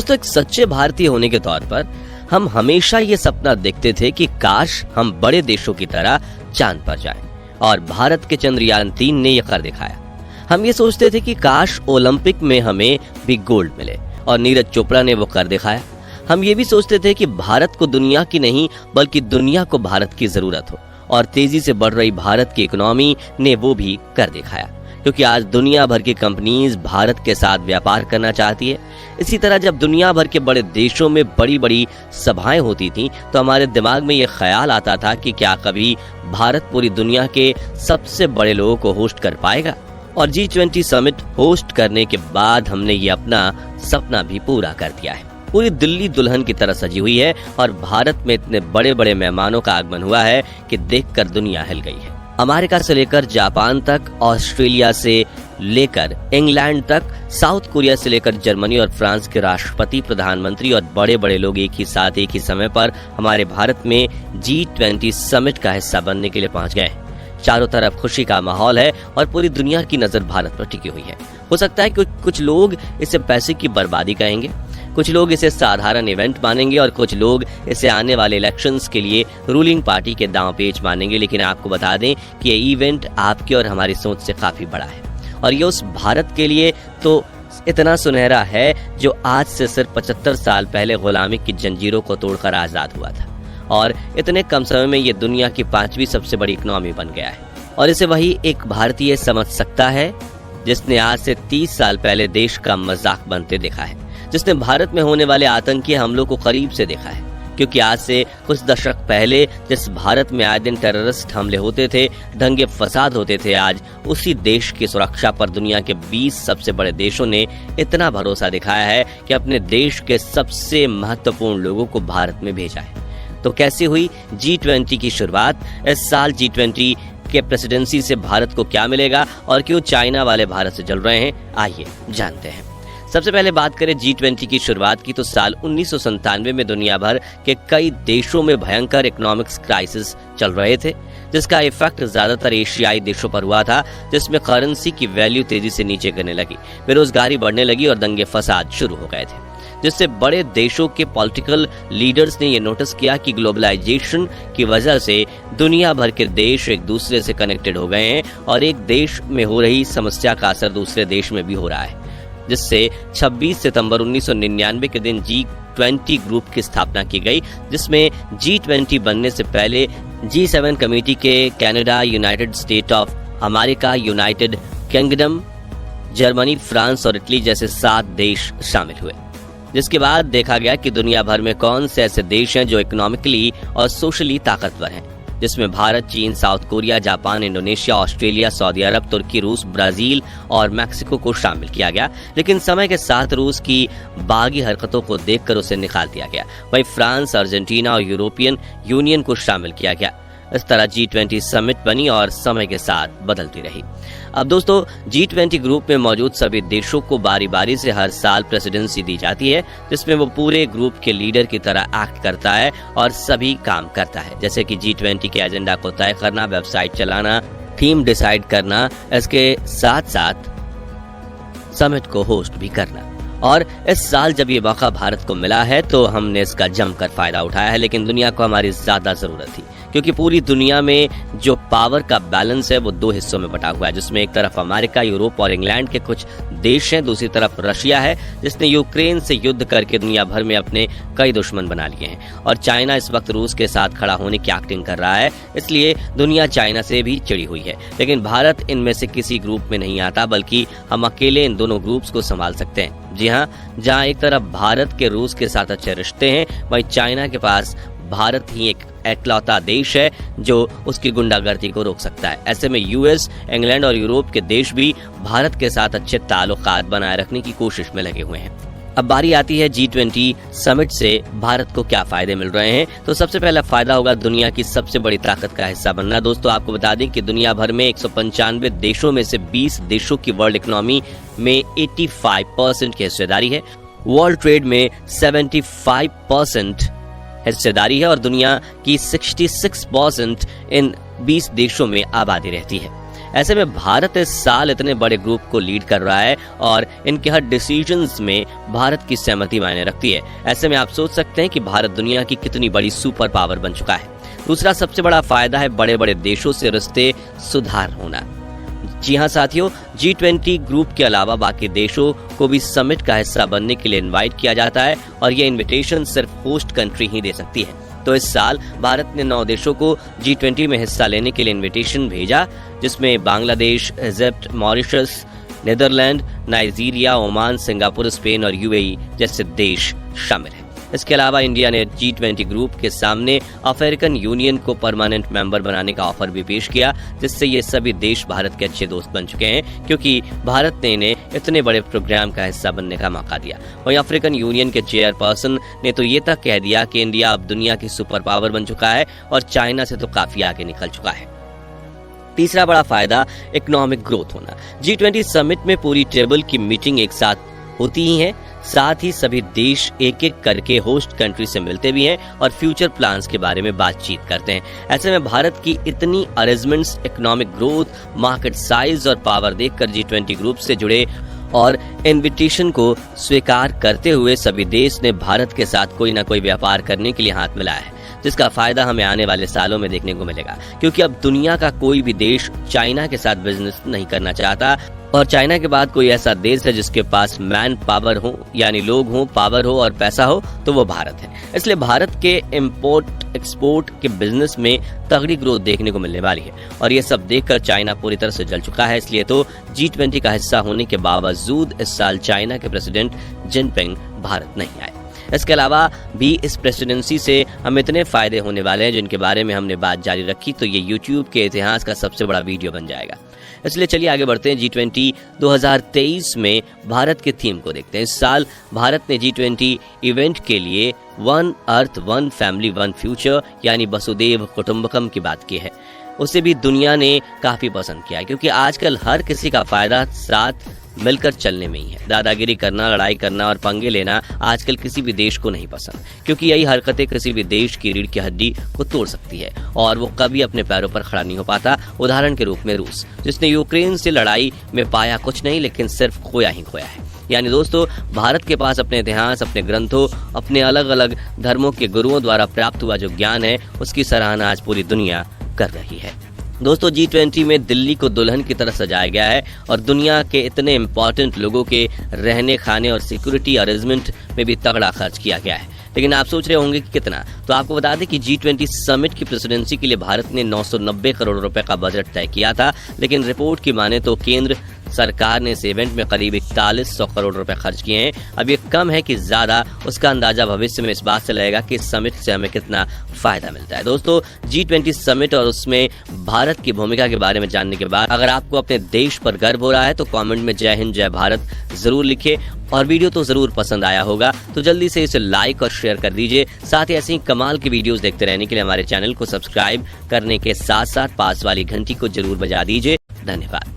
दोस्तों, एक सच्चे भारतीय होने के तौर पर हम हमेशा ये सपना देखते थे कि काश हम बड़े देशों की तरह चांद पर जाएं, और भारत के चंद्रयान 3 ने यह कर दिखाया। हम ये सोचते थे कि काश ओलंपिक में हमें भी गोल्ड मिले, और नीरज चोपड़ा ने वो कर दिखाया। हम ये भी सोचते थे कि भारत को दुनिया की नहीं बल्कि दुनिया को भारत की जरूरत हो, और तेजी से बढ़ रही भारत की इकोनॉमी ने वो भी कर दिखाया, क्योंकि आज दुनिया भर की कंपनीज भारत के साथ व्यापार करना चाहती है। इसी तरह जब दुनिया भर के बड़े देशों में बड़ी बड़ी सभाएं होती थी तो हमारे दिमाग में ये ख्याल आता था कि क्या कभी भारत पूरी दुनिया के सबसे बड़े लोगों को होस्ट कर पाएगा। और G20 समिट होस्ट करने के बाद हमने ये अपना सपना भी पूरा कर दिया है। पूरी दिल्ली दुल्हन की तरह सजी हुई है, और भारत में इतने बड़े बड़े मेहमानों का आगमन हुआ है कि देखकर दुनिया हिल गई है। अमेरिका से लेकर जापान तक, ऑस्ट्रेलिया से लेकर इंग्लैंड तक, साउथ कोरिया से लेकर जर्मनी और फ्रांस के राष्ट्रपति, प्रधानमंत्री और बड़े बड़े लोग एक ही साथ एक ही समय पर हमारे भारत में G20 समिट का हिस्सा बनने के लिए पहुंच गए। चारों तरफ खुशी का माहौल है और पूरी दुनिया की नजर भारत पर टिकी हुई है। हो सकता है कि कुछ लोग इसे पैसे की बर्बादी कहेंगे, कुछ लोग इसे साधारण इवेंट मानेंगे, और कुछ लोग इसे आने वाले इलेक्शंस के लिए रूलिंग पार्टी के दांव पेच मानेंगे। लेकिन आपको बता दें कि ये इवेंट आपकी और हमारी सोच से काफी बड़ा है, और ये उस भारत के लिए तो इतना सुनहरा है जो आज से सिर्फ 75 साल पहले गुलामी की जंजीरों को तोड़कर आजाद हुआ था, और इतने कम समय में ये दुनिया की 5वीं सबसे बड़ी इकोनॉमी बन गया है। और इसे वही एक भारतीय समझ सकता है जिसने आज से 30 साल पहले देश का मजाक बनते देखा है, जिसने भारत में होने वाले आतंकी हमलों को करीब से देखा है। क्योंकि आज से कुछ दशक पहले जिस भारत में आए दिन टेररिस्ट हमले होते थे, दंगे फसाद होते थे, आज उसी देश की सुरक्षा पर दुनिया के 20 सबसे बड़े देशों ने इतना भरोसा दिखाया है कि अपने देश के सबसे महत्वपूर्ण लोगों को भारत में भेजा है। तो कैसे हुई G20 की शुरुआत? इस साल G20 के प्रेसिडेंसी से भारत को क्या मिलेगा, और क्यों चाइना वाले भारत से जल रहे हैं, आइए जानते हैं। सबसे पहले बात करें G20 की शुरुआत की, तो साल 1997 में दुनिया भर के कई देशों में भयंकर इकोनॉमिक्स क्राइसिस चल रहे थे, जिसका इफेक्ट ज्यादातर एशियाई देशों पर हुआ था, जिसमें करेंसी की वैल्यू तेजी से नीचे गिरने लगी, बेरोजगारी बढ़ने लगी और दंगे फसाद शुरू हो गए थे, जिससे बड़े देशों के पॉलिटिकल लीडर्स ने यह नोटिस किया कि ग्लोबलाइजेशन की वजह से दुनिया भर के देश एक दूसरे से कनेक्टेड हो गए हैं, और एक देश में हो रही समस्या का असर दूसरे देश में भी हो रहा है, जिससे 26 सितंबर 1999 के दिन G20 ग्रुप की स्थापना की गई, जिसमें G20 बनने से पहले G7 कमेटी के Canada, United state of America, United kingdom, Germany, France और इटली जैसे 7 देश शामिल हुए। जिसके बाद देखा गया कि दुनिया भर में कौन से ऐसे देश हैं जो इकोनॉमिकली और सोशली ताकतवर हैं, जिसमें भारत, चीन, South Korea, Japan, Indonesia, Australia, सऊदी अरब, तुर्की, रूस, ब्राजील और मैक्सिको को शामिल किया गया। लेकिन समय के साथ रूस की बागी हरकतों को देखकर उसे निकाल दिया गया। वहीं फ्रांस, अर्जेंटीना और यूरोपियन यूनियन को शामिल किया गया। इस तरह G20 समिट बनी और समय के साथ बदलती रही। अब दोस्तों, G20 ग्रुप में मौजूद सभी देशों को बारी बारी से हर साल प्रेसिडेंसी दी जाती है, जिसमें वो पूरे ग्रुप के लीडर की तरह एक्ट करता है और सभी काम करता है, जैसे कि G20 के एजेंडा को तय करना, वेबसाइट चलाना, थीम डिसाइड करना, इसके साथ साथ समिट को होस्ट भी करना। और इस साल जब ये मौका भारत को मिला है तो हमने इसका जमकर फायदा उठाया है, लेकिन दुनिया को हमारी ज्यादा जरूरत थी, क्योंकि पूरी दुनिया में जो पावर का बैलेंस है वो 2 हिस्सों में बटा हुआ है, जिसमें एक तरफ अमेरिका, यूरोप और इंग्लैंड के कुछ देश हैं, दूसरी तरफ रशिया है, जिसने यूक्रेन से युद्ध करके दुनिया भर में अपने कई दुश्मन बना लिए हैं, और चाइना इस वक्त रूस के साथ खड़ा होने की एक्टिंग कर रहा है, इसलिए दुनिया चाइना से भी चिड़ी हुई है। लेकिन भारत इनमें से किसी ग्रुप में नहीं आता, बल्कि हम अकेले इन दोनों ग्रुप्स को संभाल सकते हैं। जी हाँ, जहाँ एक तरफ भारत के रूस के साथ अच्छे रिश्ते हैं, वहीं चाइना के पास भारत ही एक इकलौता देश है जो उसकी गुंडागर्दी को रोक सकता है। ऐसे में यूएस, इंग्लैंड और यूरोप के देश भी भारत के साथ अच्छे ताल्लुकात बनाए रखने की कोशिश में लगे हुए हैं। अब बारी आती है G20 समिट से भारत को क्या फायदे मिल रहे हैं। तो सबसे पहला फायदा होगा दुनिया की सबसे बड़ी ताकत का हिस्सा बनना। दोस्तों, आपको बता दें कि दुनिया भर में 195 देशों में से 20 देशों की वर्ल्ड इकोनॉमी में 85% की हिस्सेदारी है, वर्ल्ड ट्रेड में 75% हिस्सेदारी है और दुनिया की 66% इन 20 देशों में आबादी रहती है। ऐसे में भारत इस साल इतने बड़े ग्रुप को लीड कर रहा है और इनके हर डिसीजंस में भारत की सहमति मायने रखती है। ऐसे में आप सोच सकते हैं कि भारत दुनिया की कितनी बड़ी सुपर पावर बन चुका है। दूसरा सबसे बड़ा फायदा है बड़े बड़े देशों से रिश्ते सुधार होना। जी हाँ साथियों, G20 ग्रुप के अलावा बाकी देशों को भी समिट का हिस्सा बनने के लिए इनवाइट किया जाता है और ये इनविटेशन सिर्फ होस्ट कंट्री ही दे सकती है। तो इस साल भारत ने 9 देशों को G20 में हिस्सा लेने के लिए इनविटेशन भेजा, जिसमें Bangladesh, Egypt, Mauritius, Netherland, Nigeria, Oman, Singapore, Spain और UAE जैसे देश शामिल हैं। इसके अलावा इंडिया ने G20 ग्रुप के सामने अफ्रीकन यूनियन को परमानेंट मेंबर बनाने का ऑफर भी पेश किया, जिससे ये सभी देश भारत के अच्छे दोस्त बन चुके हैं, क्योंकि भारत ने इन्हें इतने बड़े प्रोग्राम का हिस्सा बनने का मौका दिया। वहीं अफ्रीकन यूनियन के चेयरपर्सन ने तो ये तक कह दिया कि इंडिया अब दुनिया की सुपर पावर बन चुका है और चाइना से तो काफी आगे निकल चुका है। तीसरा बड़ा फायदा इकोनॉमिक ग्रोथ होना। G20 समिट में पूरी टेबल की मीटिंग एक साथ होती ही है, साथ ही सभी देश एक एक करके होस्ट कंट्री से मिलते भी हैं और फ्यूचर प्लान्स के बारे में बातचीत करते हैं। ऐसे में भारत की इतनी arrangements, economic growth, market size और पावर देखकर G20 ग्रुप से जुड़े और इनविटेशन को स्वीकार करते हुए सभी देश ने भारत के साथ कोई ना कोई व्यापार करने के लिए हाथ मिलाया है, जिसका फायदा हमें आने वाले सालों में देखने को मिलेगा, क्योंकि अब दुनिया का कोई भी देश चाइना के साथ बिजनेस नहीं करना चाहता और चाइना के बाद कोई ऐसा देश है जिसके पास मैन पावर हो, यानी लोग हो, पावर हो और पैसा हो, तो वो भारत है। इसलिए भारत के इंपोर्ट एक्सपोर्ट के बिजनेस में तगड़ी ग्रोथ देखने को मिलने वाली है और ये सब देखकर चाइना पूरी तरह से जल चुका है। इसलिए तो G20 का हिस्सा होने के बावजूद इस साल चाइना के प्रेसिडेंट जिनपिंग भारत नहीं आए। इसके अलावा भी इस प्रेसिडेंसी से हम इतने फायदे होने वाले हैं जिनके बारे में हमने बात जारी रखी तो ये YouTube के इतिहास का सबसे बड़ा वीडियो बन जाएगा। इसलिए चलिए आगे बढ़ते हैं। G20 2023 में भारत के थीम को देखते हैं। इस साल भारत ने G20 इवेंट के लिए one earth, one family, one future यानी वसुदेव कुटुंबकम की बात की है। उसे भी दुनिया ने काफी पसंद किया है, क्योंकि आजकल हर किसी का फायदा साथ मिलकर चलने में ही है। दादागिरी करना, लड़ाई करना और पंगे लेना आजकल किसी भी देश को नहीं पसंद, क्योंकि यही हरकतें किसी भी देश की रीढ़ की हड्डी को तोड़ सकती है और वो कभी अपने पैरों पर खड़ा नहीं हो पाता। उदाहरण के रूप में रूस, जिसने यूक्रेन से लड़ाई में पाया कुछ नहीं लेकिन सिर्फ खोया ही खोया है। यानी दोस्तों, भारत के पास अपने इतिहास, अपने ग्रंथों, अपने अलग अलग धर्मों के गुरुओं द्वारा प्राप्त हुआ जो ज्ञान है, उसकी सराहना आज पूरी दुनिया कर रही है। दोस्तों, G20 में दिल्ली को दुल्हन की तरह सजाया गया है और दुनिया के इतने इम्पोर्टेंट लोगों के रहने, खाने और सिक्योरिटी अरेंजमेंट में भी तगड़ा खर्च किया गया है। लेकिन आप सोच रहे होंगे कि कितना, तो आपको बता दें कि G20 समिट की प्रेसिडेंसी के लिए भारत ने 990 करोड़ रुपए का बजट तय किया था, लेकिन रिपोर्ट की माने तो केंद्र सरकार ने इस इवेंट में करीब 4100 करोड़ रुपए खर्च किए हैं। अब ये कम है कि ज्यादा, उसका अंदाजा भविष्य में इस बात से लगेगा कि इस समिट से हमें कितना फायदा मिलता है। दोस्तों, G20 समिट और उसमें भारत की भूमिका के बारे में जानने के बाद अगर आपको अपने देश पर गर्व हो रहा है तो कमेंट में जय हिंद, जय भारत जरूर लिखिए और वीडियो तो जरूर पसंद आया होगा तो जल्दी से इसे लाइक और शेयर कर दीजिए। साथ ही ऐसे ही कमाल की वीडियोस देखते रहने के लिए हमारे चैनल को सब्सक्राइब करने के साथ साथ पास वाली घंटी को जरूर बजा दीजिए। धन्यवाद।